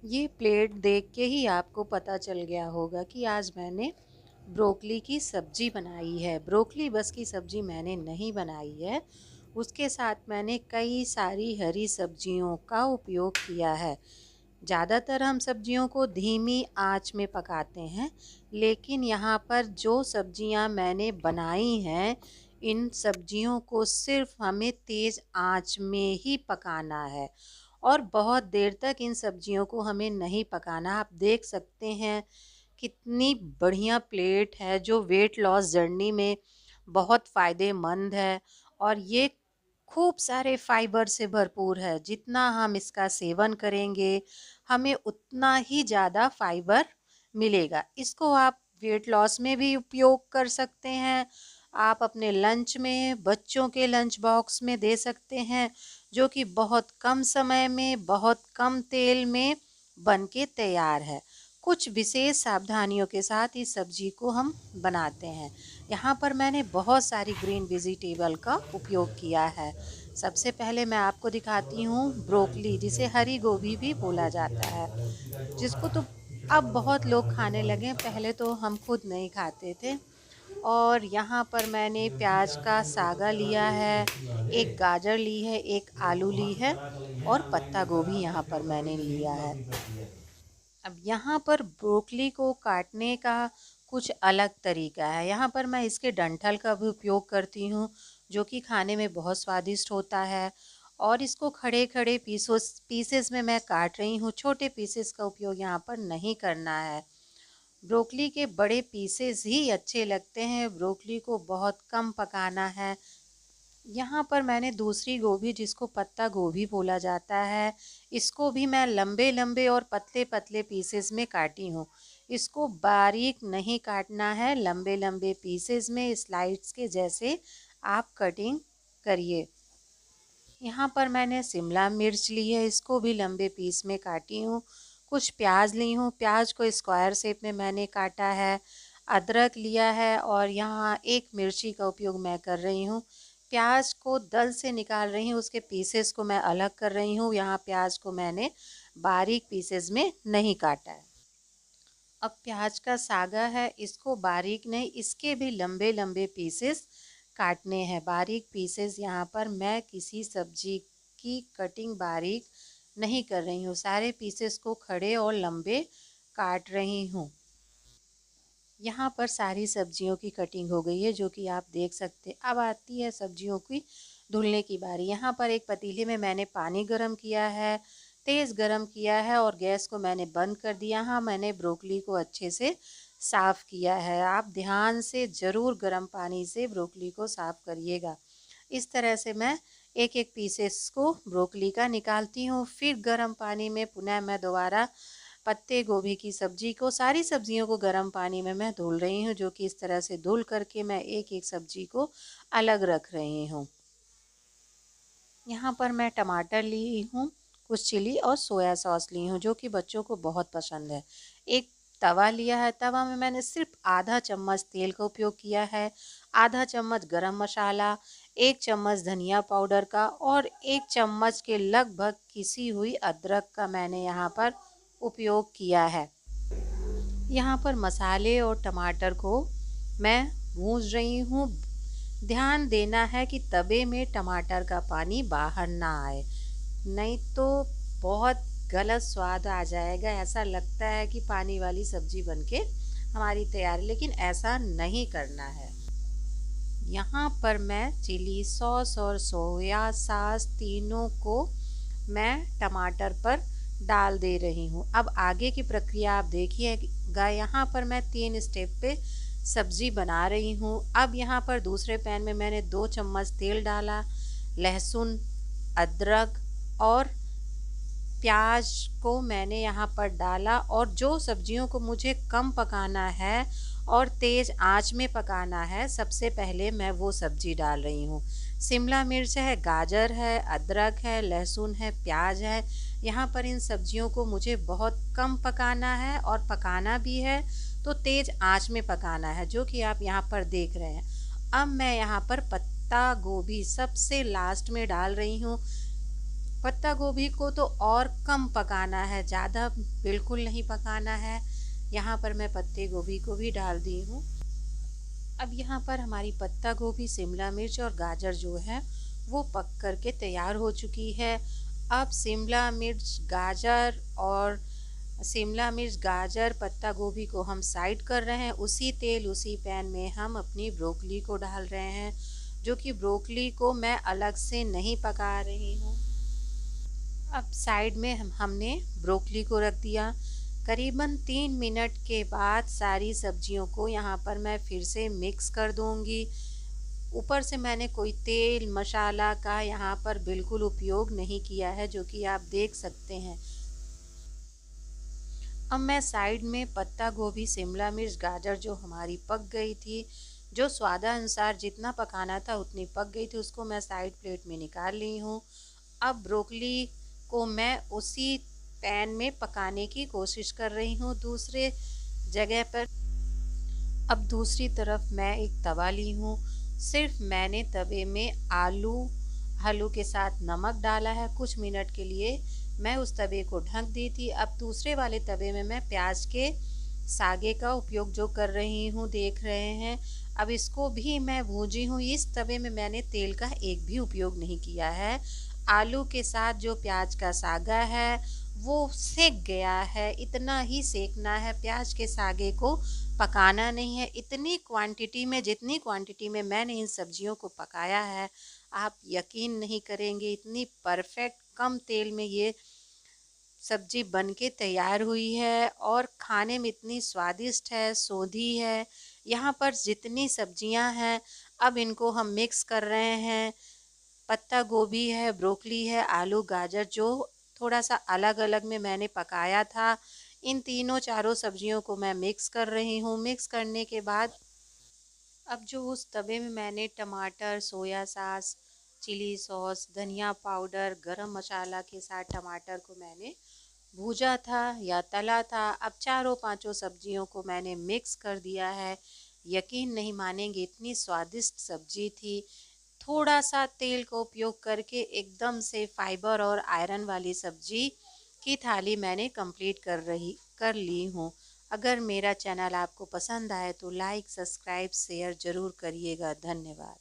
ये प्लेट देख के ही आपको पता चल गया होगा कि आज मैंने ब्रोकली की सब्जी बनाई है। ब्रोकली बस की सब्जी मैंने नहीं बनाई है, उसके साथ मैंने कई सारी हरी सब्जियों का उपयोग किया है। ज़्यादातर हम सब्जियों को धीमी आंच में पकाते हैं, लेकिन यहाँ पर जो सब्जियाँ मैंने बनाई हैं, इन सब्जियों को सिर्फ हमें तेज़ आंच में ही पकाना है और बहुत देर तक इन सब्जियों को हमें नहीं पकाना। आप देख सकते हैं कितनी बढ़िया प्लेट है जो वेट लॉस जर्नी में बहुत फ़ायदेमंद है और ये खूब सारे फाइबर से भरपूर है। जितना हम इसका सेवन करेंगे हमें उतना ही ज़्यादा फाइबर मिलेगा। इसको आप वेट लॉस में भी उपयोग कर सकते हैं। आप अपने लंच में, बच्चों के लंच बॉक्स में दे सकते हैं, जो कि बहुत कम समय में, बहुत कम तेल में बन के तैयार है। कुछ विशेष सावधानियों के साथ इस सब्जी को हम बनाते हैं। यहाँ पर मैंने बहुत सारी ग्रीन वेजिटेबल का उपयोग किया है। सबसे पहले मैं आपको दिखाती हूँ ब्रोकली, जिसे हरी गोभी भी बोला जाता है, जिसको तो अब बहुत लोग खाने लगे हैं, पहले तो हम खुद नहीं खाते थे। और यहाँ पर मैंने प्याज का सागा लिया है, एक गाजर ली है, एक आलू ली है और पत्ता गोभी यहाँ पर मैंने लिया है। अब यहाँ पर ब्रोकली को काटने का कुछ अलग तरीका है। यहाँ पर मैं इसके डंठल का भी उपयोग करती हूँ, जो कि खाने में बहुत स्वादिष्ट होता है। और इसको खड़े खड़े पीसेस में मैं काट रही हूँ। छोटे पीसेस का उपयोग यहाँ पर नहीं करना है। ब्रोकली के बड़े पीसेस ही अच्छे लगते हैं। ब्रोकली को बहुत कम पकाना है। यहाँ पर मैंने दूसरी गोभी, जिसको पत्ता गोभी बोला जाता है, इसको भी मैं लंबे लंबे और पतले पतले पीसेस में काटी हूँ। इसको बारीक नहीं काटना है, लंबे लंबे पीसेस में स्लाइड्स के जैसे आप कटिंग करिए। यहाँ पर मैंने शिमला मिर्च ली है, इसको भी लंबे पीस में काटी हूँ। कुछ प्याज ली हूँ, प्याज को स्क्वायर शेप में मैंने काटा है। अदरक लिया है और यहाँ एक मिर्ची का उपयोग मैं कर रही हूँ। प्याज को दल से निकाल रही हूँ, उसके पीसेस को मैं अलग कर रही हूँ। यहाँ प्याज को मैंने बारीक पीसेस में नहीं काटा है। अब प्याज का सागा है, इसको बारीक नहीं, इसके भी लंबे लंबे पीसेस काटने हैं। बारीक पीसेस, यहाँ पर मैं किसी सब्जी की कटिंग बारीक नहीं कर रही हूँ, सारे पीसेस को खड़े और लंबे काट रही हूँ। यहाँ पर सारी सब्जियों की कटिंग हो गई है, जो कि आप देख सकते हैं। अब आती है सब्जियों की धुलने की बारी। यहाँ पर एक पतीले में मैंने पानी गरम किया है, तेज़ गरम किया है और गैस को मैंने बंद कर दिया। हाँ, मैंने ब्रोकली को अच्छे से साफ़ किया है। आप ध्यान से ज़रूर गर्म पानी से ब्रोकली को साफ़ करिएगा। इस तरह से मैं एक एक पीसेस को ब्रोकली का निकालती हूँ। फिर गर्म पानी में पुनः मैं दोबारा पत्ते गोभी की सब्जी को, सारी सब्जियों को गर्म पानी में मैं धुल रही हूँ, जो कि इस तरह से धुल करके मैं एक एक सब्जी को अलग रख रही हूँ। यहाँ पर मैं टमाटर ली हूँ, कुछ चिली और सोया सॉस ली हूँ, जो कि बच्चों को बहुत पसंद है। एक तवा लिया है, तवा में मैंने सिर्फ आधा चम्मच तेल का उपयोग किया है, आधा चम्मच गरम मसाला, एक चम्मच धनिया पाउडर का और एक चम्मच के लगभग किसी हुई अदरक का मैंने यहाँ पर उपयोग किया है। यहाँ पर मसाले और टमाटर को मैं भूंज रही हूँ। ध्यान देना है कि तवे में टमाटर का पानी बाहर ना आए, नहीं तो बहुत गलत स्वाद आ जाएगा। ऐसा लगता है कि पानी वाली सब्जी बनके हमारी तैयार है, लेकिन ऐसा नहीं करना है। यहाँ पर मैं चिली सॉस और सोया सॉस तीनों को मैं टमाटर पर डाल दे रही हूँ। अब आगे की प्रक्रिया आप देखिएगा। यहाँ पर मैं 3 स्टेप पे सब्जी बना रही हूँ। अब यहाँ पर दूसरे पैन में मैंने 2 चम्मच तेल डाला, लहसुन, अदरक और प्याज को मैंने यहाँ पर डाला और जो सब्जियों को मुझे कम पकाना है और तेज़ आंच में पकाना है, सबसे पहले मैं वो सब्जी डाल रही हूँ। शिमला मिर्च है, गाजर है, अदरक है, लहसुन है, प्याज है। यहाँ पर इन सब्जियों को मुझे बहुत कम पकाना है और पकाना भी है तो तेज़ आंच में पकाना है, जो कि आप यहाँ पर देख रहे हैं। अब मैं यहाँ पर पत्ता गोभी सबसे लास्ट में डाल रही हूँ। पत्ता गोभी को तो और कम पकाना है, ज़्यादा बिल्कुल नहीं पकाना है। यहाँ पर मैं पत्ते गोभी को भी डाल दी हूँ। अब यहाँ पर हमारी पत्ता गोभी, शिमला मिर्च और गाजर जो है वो पक करके तैयार हो चुकी है। अब शिमला मिर्च गाजर पत्ता गोभी को हम साइड कर रहे हैं। उसी तेल उसी पैन में हम अपनी ब्रोकली को डाल रहे हैं, जो कि ब्रोकली को मैं अलग से नहीं पका रही हूँ। अब साइड में हमने ब्रोकली को रख दिया। करीबन 3 मिनट के बाद सारी सब्जियों को यहाँ पर मैं फिर से मिक्स कर दूंगी। ऊपर से मैंने कोई तेल मसाला का यहाँ पर बिल्कुल उपयोग नहीं किया है, जो कि आप देख सकते हैं। अब मैं साइड में पत्ता गोभी, शिमला मिर्च, गाजर जो हमारी पक गई थी, जो स्वादानुसार जितना पकाना था उतनी पक गई थी, उसको मैं साइड प्लेट में निकाल ली हूँ। अब ब्रोकली को मैं उसी पैन में पकाने की कोशिश कर रही हूँ दूसरे जगह पर। अब दूसरी तरफ मैं एक तवा ली हूँ। सिर्फ मैंने तवे में आलू के साथ नमक डाला है। कुछ मिनट के लिए मैं उस तवे को ढक दी थी। अब दूसरे वाले तवे में मैं प्याज के सागे का उपयोग जो कर रही हूँ, देख रहे हैं। अब इसको भी मैं भूंजी हूँ। इस तवे में मैंने तेल का एक भी उपयोग नहीं किया है। आलू के साथ जो प्याज का सागा है वो सेक गया है, इतना ही सेकना है। प्याज के सागे को पकाना नहीं है। इतनी क्वांटिटी में, जितनी क्वांटिटी में मैंने इन सब्जियों को पकाया है, आप यकीन नहीं करेंगे, इतनी परफेक्ट कम तेल में ये सब्जी बनके तैयार हुई है और खाने में इतनी स्वादिष्ट है, सोंधी है। यहाँ पर जितनी सब्जियाँ हैं, अब इनको हम मिक्स कर रहे हैं। पत्ता गोभी है, ब्रोकली है, आलू गाजर जो थोड़ा सा अलग अलग में मैंने पकाया था, इन तीनों चारों सब्जियों को मैं मिक्स कर रही हूँ। मिक्स करने के बाद अब जो उस तवे में मैंने टमाटर, सोया सॉस, चिली सॉस, धनिया पाउडर, गरम मसाला के साथ टमाटर को मैंने भूजा था या तला था, अब चारों पांचों सब्जियों को मैंने मिक्स कर दिया है। यकीन नहीं मानेंगे, इतनी स्वादिष्ट सब्जी थी। थोड़ा सा तेल का उपयोग करके एकदम से फाइबर और आयरन वाली सब्जी की थाली मैंने कंप्लीट कर ली हूँ। अगर मेरा चैनल आपको पसंद आए तो लाइक, सब्सक्राइब, शेयर ज़रूर करिएगा। धन्यवाद।